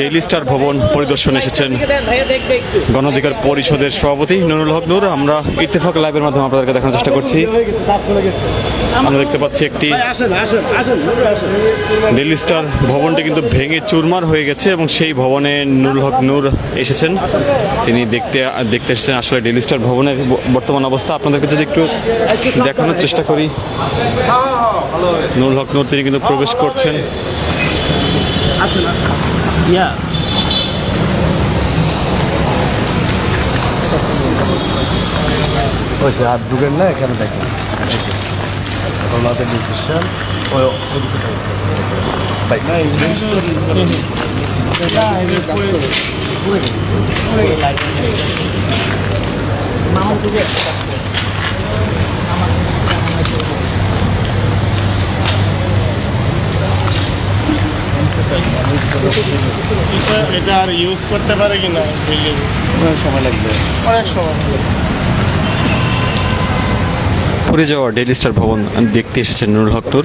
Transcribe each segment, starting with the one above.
Daily star ভবন পরিদর্শনে এসেছেন গণ অধিকার পরিষদের সভাপতি নুরুল হক নূর। আমরা ইত্তেফাক লাইভের মাধ্যমে আপনাদেরকে দেখানোর চেষ্টা করছি। আমরা দেখতে পাচ্ছি একটি ডেইলি স্টার ভবনটি কিন্তু ভেঙে চুরমার হয়ে গেছে এবং সেই ভবনে নুরুল হক নূর এসেছেন। তিনি দেখতে এসেছেন আসলে ডেইলি স্টার ভবনের বর্তমান অবস্থা। আপনাদেরকে যদি একটু দেখানোর চেষ্টা করি, নুরুল হক নূর তিনি কিন্তু প্রবেশ করছেন। আর ঢুকেন না এখানে দেখেন ওনাদের ডিসিশন এটা আর ইউজ করতে পারে কিনা অনেক সময় লাগবে, অনেক সময়। পুড়ে যাওয়া ডেইলি স্টার ভবন দেখতে এসেছেন নুরুল হক নূর।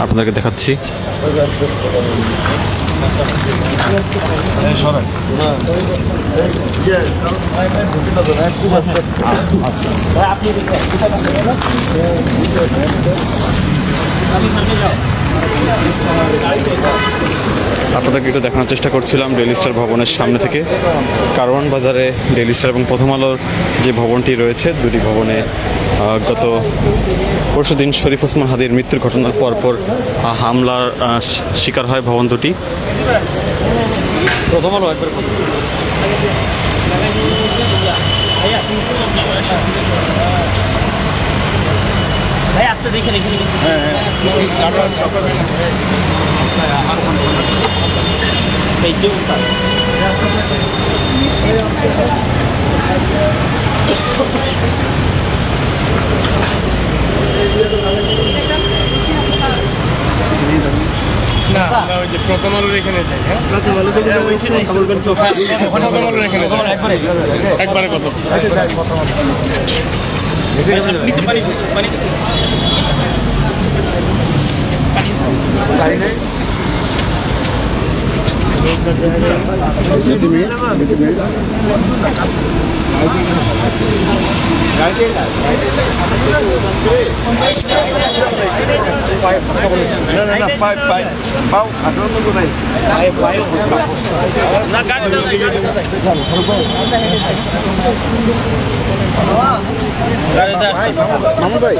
আপনাদেরকে দেখাচ্ছি। আপনাদেরকে একটু দেখানোর চেষ্টা করছিলাম ডেইলি স্টার ভবনের সামনে থেকে। কারওয়ান বাজারে ডেইলি স্টার এবং প্রথম আলোর যে ভবনটি রয়েছে, দুটি ভবনে গত পরশুদিন শরীফ ওসমান হাদির মৃত্যুর ঘটনার পরপর হামলার শিকার হয় ভবন দুটি। প্রথম আলো একবার ভাই আসতে দেখে রেখে না ওই যে প্রথম আলোর এখানে যাই। হ্যাঁ, প্রথম আলোর এখানে একবারে কত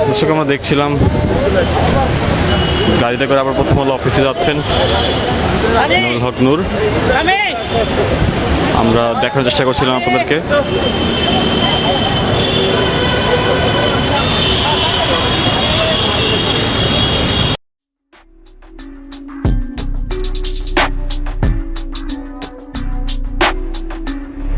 দর্শক, আমরা দেখছিলাম গাড়িতে করে আবার প্রথম আলো অফিসে যাচ্ছেন নুরুল হক নূর। আমরা দেখার চেষ্টা করছিলাম আপনাদেরকে।